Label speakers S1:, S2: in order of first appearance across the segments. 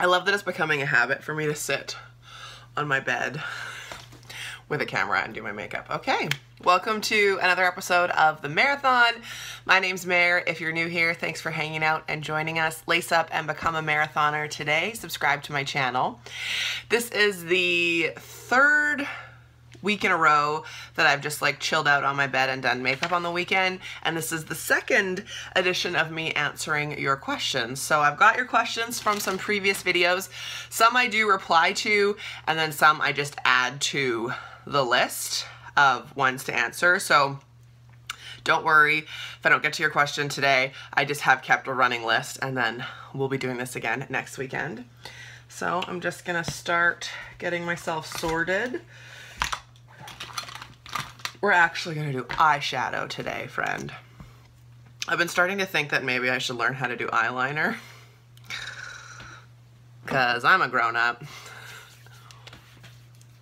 S1: I love that it's becoming a habit for me to sit on my bed with a camera and do my makeup. Okay, welcome to another episode of The Marathon. My name's Mare. If you're new here, thanks for hanging out and joining us. Lace up and become a marathoner today. Subscribe to my channel. This is the third week in a row that I've just like chilled out on my bed and done makeup on the weekend, and this is the second edition of me answering your questions. So I've got your questions from some previous videos. Some I do reply to, and then some I just add to the list of ones to answer. So don't worry if I don't get to your question today. I just have kept a running list, and then we'll be doing this again next weekend. So I'm just gonna start getting myself sorted. We're actually gonna do eyeshadow today, friend. I've been starting to think that maybe I should learn how to do eyeliner, because I'm a grown-up.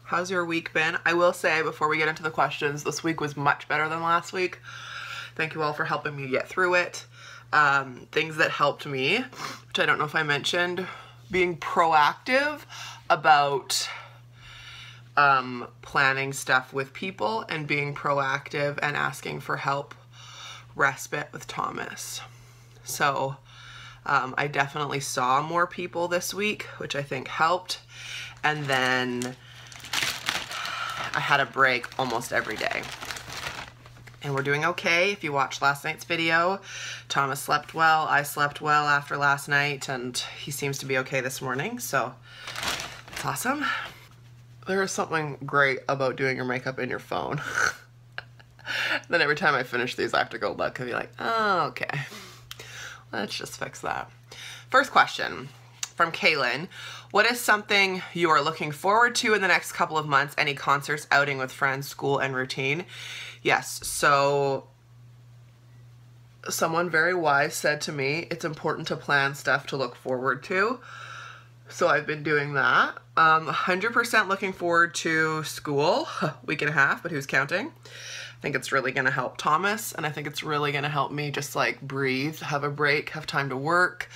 S1: How's your week been? I will say, before we get into the questions, this week was much better than last week. Thank you all for helping me get through it. Things that helped me, which I don't know if I mentioned, being proactive about planning stuff with people and being proactive and asking for help, respite with Thomas. So I definitely saw more people this week, which I think helped. And then I had a break almost every day. And we're doing okay. If you watched last night's video, Thomas slept well, I slept well after last night, and he seems to be okay this morning, so it's awesome. There is something great about doing your makeup in your phone. Then every time I finish these, I have to go look and be like, oh, okay. Let's just fix that. First question from Kaylin. What is something you are looking forward to in the next couple of months? Any concerts, outing with friends, school, and routine? Yes, so someone very wise said to me, it's important to plan stuff to look forward to. So I've been doing that. 100% looking forward to school, week and a half, but who's counting? I think it's really gonna help Thomas, and I think it's really gonna help me just like breathe, have a break, have time to work,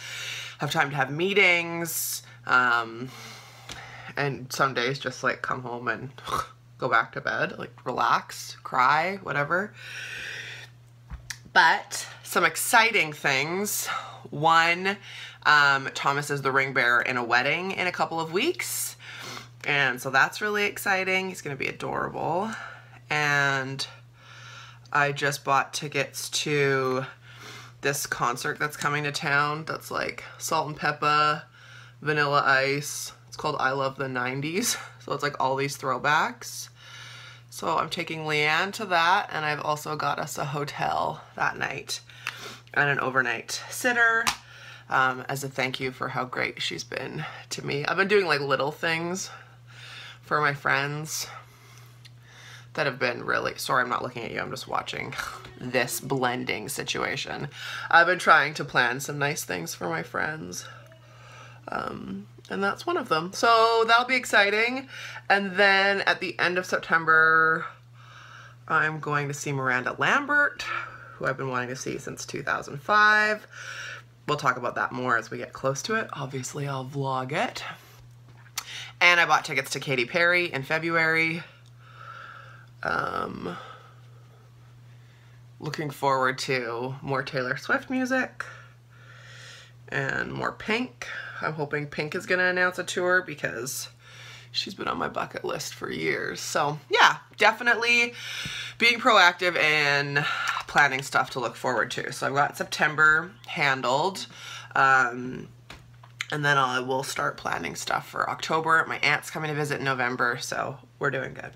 S1: have time to have meetings, and some days just like come home and go back to bed, like relax, cry, whatever. But some exciting things. One, Thomas is the ring bearer in a wedding in a couple of weeks, and so that's really exciting. He's gonna be adorable. And I just bought tickets to this concert that's coming to town that's like Salt and Peppa, Vanilla Ice. It's called I Love the 90s, so it's like all these throwbacks. So I'm taking Leanne to that, and I've also got us a hotel that night and an overnight sitter as a thank you for how great she's been to me. I've been doing like little things for my friends that have been really, sorry I'm not looking at you, I'm just watching this blending situation. I've been trying to plan some nice things for my friends. And that's one of them. So that'll be exciting. And then at the end of September, I'm going to see Miranda Lambert, who I've been wanting to see since 2005. We'll talk about that more as we get close to it. Obviously, I'll vlog it. And I bought tickets to Katy Perry in February. Looking forward to more Taylor Swift music and more Pink. I'm hoping Pink is gonna announce a tour because she's been on my bucket list for years. So yeah, definitely being proactive and planning stuff to look forward to. So I've got September handled, and then I will start planning stuff for October. My aunt's coming to visit in November, so we're doing good.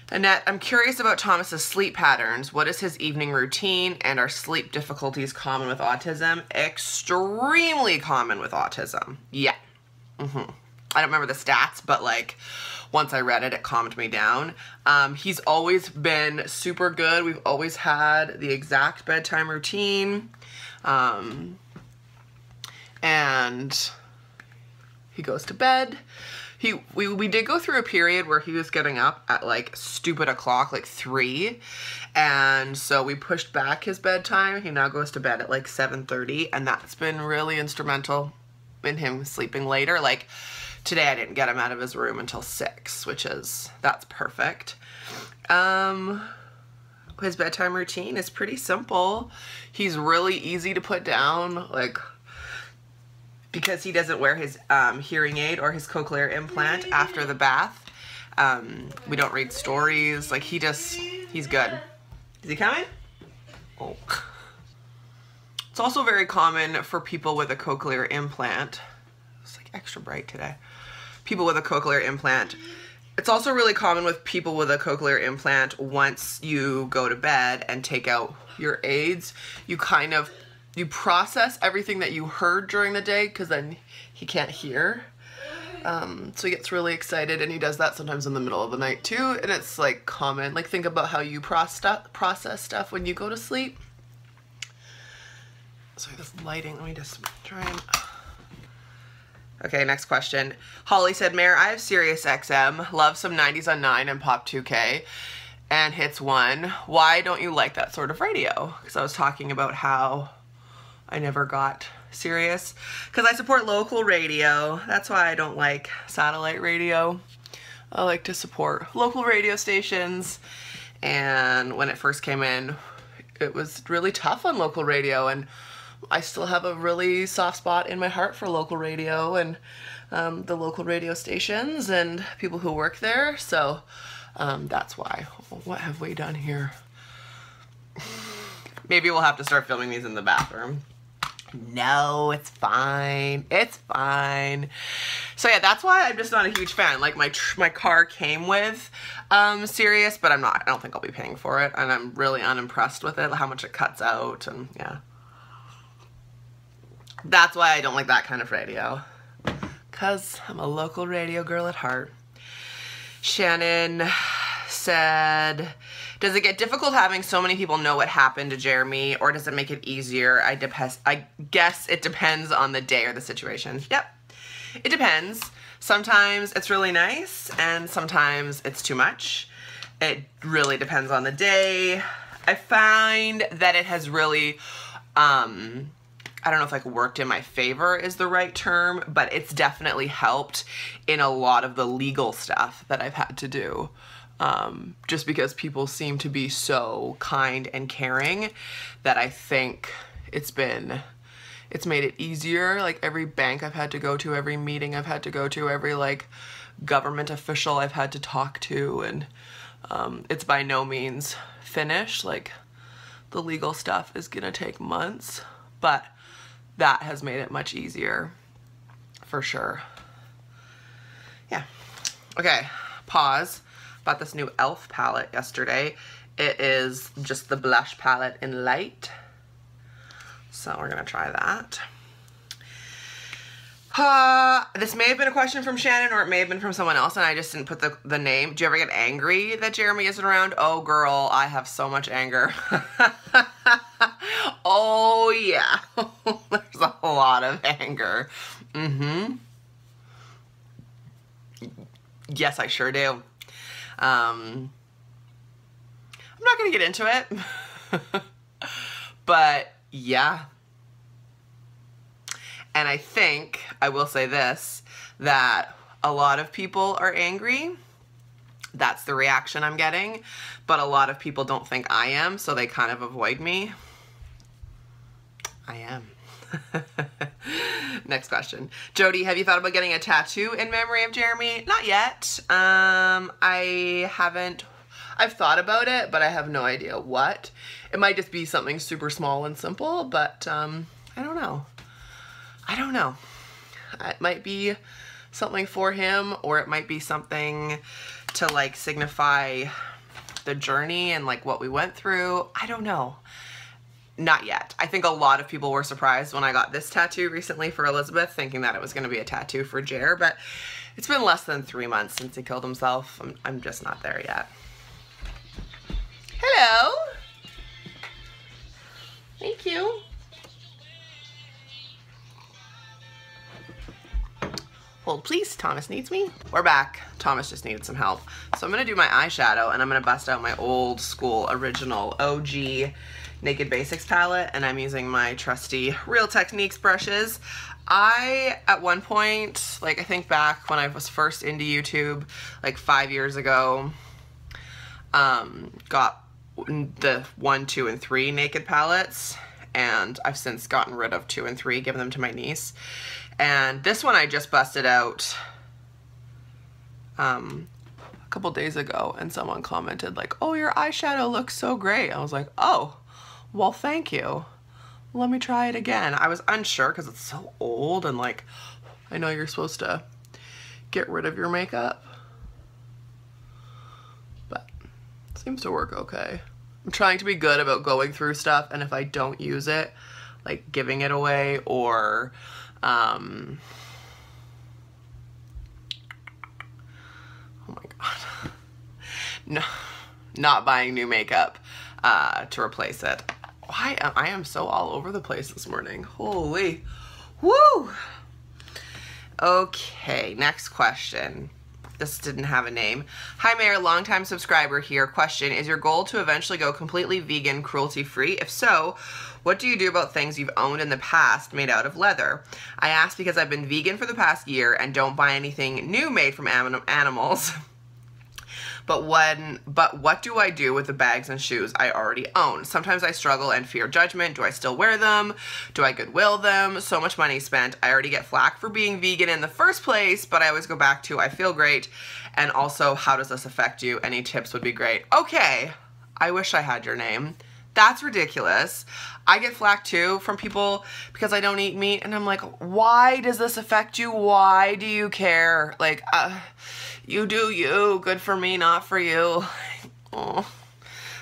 S1: Annette, I'm curious about Thomas's sleep patterns. What is his evening routine, and are sleep difficulties common with autism? Extremely common with autism. Yeah. I don't remember the stats, but like once I read it, it calmed me down. He's always been super good. We've always had the exact bedtime routine. And he goes to bed. We did go through a period where he was getting up at like stupid o'clock, like 3, and so we pushed back his bedtime. He now goes to bed at like 7:30, and that's been really instrumental in him sleeping later. Like today I didn't get him out of his room until 6, that's perfect. His bedtime routine is pretty simple. He's really easy to put down, like, because he doesn't wear his hearing aid or his cochlear implant after the bath. We don't read stories. Like, he's good. Is he coming? Oh. It's also very common for people with a cochlear implant. It's like extra bright today. People with a cochlear implant. It's also really common with people with a cochlear implant, once you go to bed and take out your aids, you process everything that you heard during the day, because then he can't hear. So he gets really excited, and he does that sometimes in the middle of the night too, and it's like common. Like, think about how you process stuff when you go to sleep. Sorry, this lighting, let me just try and... Okay, next question. Holly said, Mayor, I have Sirius XM, love some 90s on 9 and Pop 2K, and Hits 1. Why don't you like that sort of radio? Because I was talking about how I never got Sirius. Because I support local radio. That's why I don't like satellite radio. I like to support local radio stations. And when it first came in, it was really tough on local radio, and I still have a really soft spot in my heart for local radio and the local radio stations and people who work there. So that's why. What have we done here? Maybe we'll have to start filming these in the bathroom. No, it's fine. It's fine. So yeah, that's why I'm just not a huge fan. Like, my car came with Sirius, but I don't think I'll be paying for it, and I'm really unimpressed with it, how much it cuts out, and yeah. That's why I don't like that kind of radio, because I'm a local radio girl at heart. Shannon said, does it get difficult having so many people know what happened to Jeremy, or does it make it easier? I guess it depends on the day or the situation. Yep, it depends. Sometimes it's really nice, and sometimes it's too much. It really depends on the day. I find that it has really, I don't know if like worked in my favor is the right term, but it's definitely helped in a lot of the legal stuff that I've had to do. Just because people seem to be so kind and caring that I think it's made it easier. Like, every bank I've had to go to, every meeting I've had to go to, every like government official I've had to talk to, and it's by no means finished. Like, the legal stuff is gonna take months, but that has made it much easier, for sure. Yeah. Okay, pause. Bought this new e.l.f. palette yesterday. It is just the blush palette in light. So we're gonna try that. This may have been a question from Shannon, or it may have been from someone else, and I just didn't put the name. Do you ever get angry that Jeremy isn't around? Oh girl, I have so much anger. Oh yeah, there's a lot of anger. Yes, I sure do. I'm not gonna get into it, but yeah. And I think, I will say this, that a lot of people are angry. That's the reaction I'm getting. But a lot of people don't think I am, so they kind of avoid me. I am. Next question. Jody, have you thought about getting a tattoo in memory of Jeremy? Not yet. I haven't. I've thought about it, but I have no idea what. It might just be something super small and simple, but I don't know. I don't know. It might be something for him, or it might be something to like signify the journey and like what we went through. I don't know. Not yet. I think a lot of people were surprised when I got this tattoo recently for Elizabeth, thinking that it was going to be a tattoo for Jer, but it's been less than 3 months since he killed himself. I'm just not there yet. Hello. Thank you. Hold please, Thomas needs me. We're back. Thomas just needed some help. So I'm gonna do my eyeshadow, and I'm gonna bust out my old school original OG Naked Basics palette, and I'm using my trusty Real Techniques brushes. I, at one point, like I think back when I was first into YouTube, like 5 years ago, got the 1, 2, and 3 Naked palettes, and I've since gotten rid of 2 and 3, given them to my niece. And this one I just busted out a couple days ago, and someone commented like, oh, your eyeshadow looks so great. I was like, oh, well, thank you. Let me try it again. I was unsure because it's so old, and like, I know you're supposed to get rid of your makeup, but it seems to work okay. I'm trying to be good about going through stuff, and if I don't use it, like giving it away, or oh my god, no, not buying new makeup to replace it. I am so all over the place this morning. Holy, woo! Okay, next question. This didn't have a name. Hi Mayor, longtime subscriber here. Question, is your goal to eventually go completely vegan, cruelty-free? If so, what do you do about things you've owned in the past made out of leather? I ask because I've been vegan for the past year and don't buy anything new made from animals. But what do I do with the bags and shoes I already own? Sometimes I struggle and fear judgment. Do I still wear them? Do I Goodwill them? So much money spent. I already get flack for being vegan in the first place, but I always go back to I feel great. And also, how does this affect you? Any tips would be great. Okay, I wish I had your name. That's ridiculous. I get flack too from people because I don't eat meat, and I'm like, why does this affect you? Why do you care? Like, you do you. Good for me, not for you. Oh.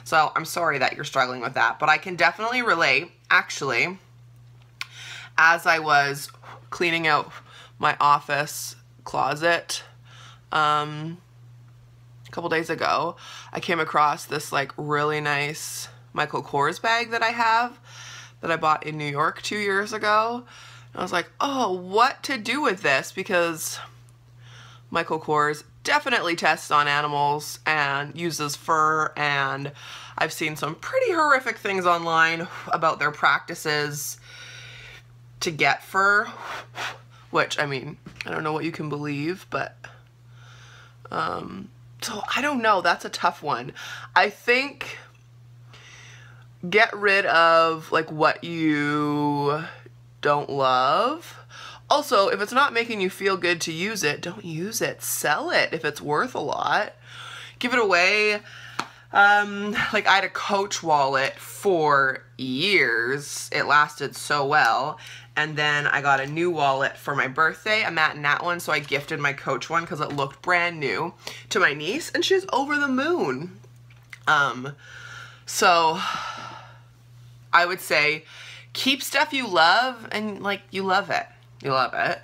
S1: So I'm sorry that you're struggling with that, but I can definitely relate. Actually, as I was cleaning out my office closet a couple days ago, I came across this like really nice Michael Kors bag that I have that I bought in New York 2 years ago. And I was like, oh, what to do with this? Because Michael Kors definitely tests on animals and uses fur, and I've seen some pretty horrific things online about their practices to get fur, which, I mean, I don't know what you can believe, but so I don't know, that's a tough one. I think get rid of like what you don't love. Also, if it's not making you feel good to use it, don't use it. Sell it if it's worth a lot. Give it away. Like I had a Coach wallet for years. It lasted so well. And then I got a new wallet for my birthday, a Matt and Nat one, so I gifted my Coach one because it looked brand new to my niece, and she's over the moon. So I would say keep stuff you love, and like you love it. You love it.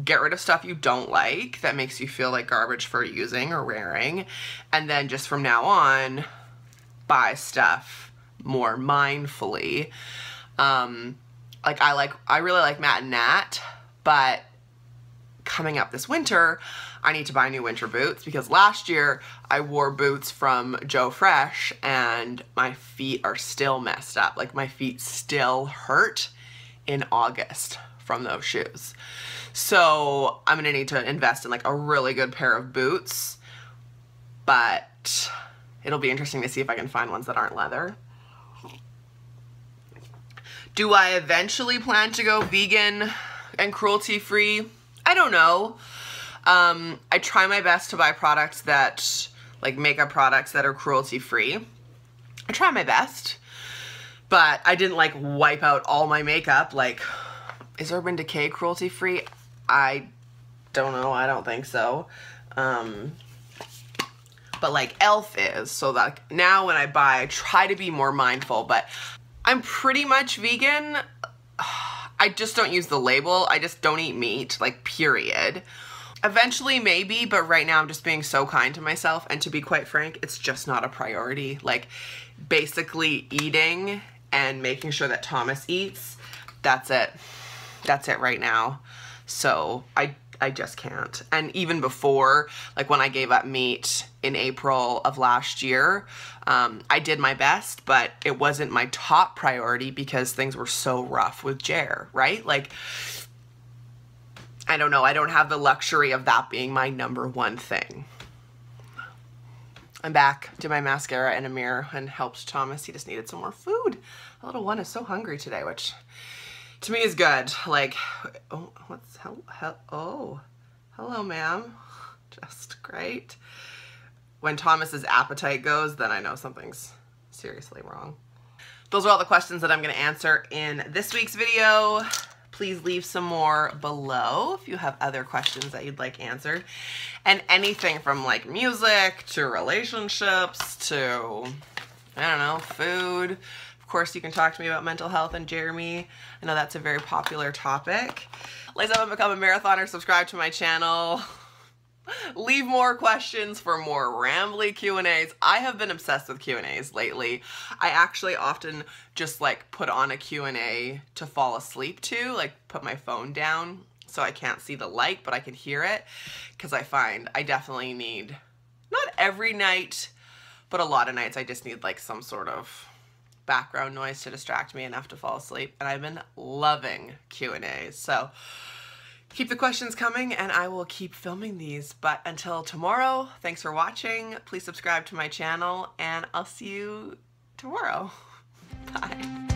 S1: Get rid of stuff you don't like that makes you feel like garbage for using or wearing. And then just from now on, buy stuff more mindfully. I really like Matt and Nat, but coming up this winter, I need to buy new winter boots because last year I wore boots from Joe Fresh and my feet are still messed up. Like my feet still hurt in August from those shoes. So I'm gonna need to invest in like a really good pair of boots, but it'll be interesting to see if I can find ones that aren't leather. Do I eventually plan to go vegan and cruelty-free? I don't know. I try my best to buy products that, like makeup products that are cruelty-free. I try my best, but I didn't like wipe out all my makeup. Like, is Urban Decay cruelty-free? I don't know. I don't think so. But like e.l.f. is, so that now when I buy, I try to be more mindful, but I'm pretty much vegan. I just don't use the label. I just don't eat meat, like period. Eventually maybe, but right now I'm just being so kind to myself, and to be quite frank, it's just not a priority. Like basically eating and making sure that Thomas eats, that's it. That's it right now. So I just can't. And even before, like when I gave up meat in April of last year, I did my best, but it wasn't my top priority because things were so rough with Jer, right? Like, I don't know. I don't have the luxury of that being my number one thing. I'm back. Did my mascara in a mirror and helped Thomas. He just needed some more food. The little one is so hungry today, which to me is good. Like, oh, hello, ma'am. Just great. When Thomas's appetite goes, then I know something's seriously wrong. Those are all the questions that I'm going to answer in this week's video. Please leave some more below if you have other questions that you'd like answered. And anything from like music to relationships to, I don't know, food. Of course, you can talk to me about mental health and Jeremy. I know that's a very popular topic. Lace up and become a marathoner. Subscribe to my channel. Leave more questions for more rambly Q&As. I have been obsessed with Q&As lately. I actually often just like put on a Q&A to fall asleep to, like put my phone down so I can't see the light, but I can hear it, because I find I definitely need, not every night, but a lot of nights I just need like some sort of background noise to distract me enough to fall asleep. And I've been loving Q&As. So keep the questions coming and I will keep filming these. But until tomorrow, thanks for watching. Please subscribe to my channel and I'll see you tomorrow. Bye.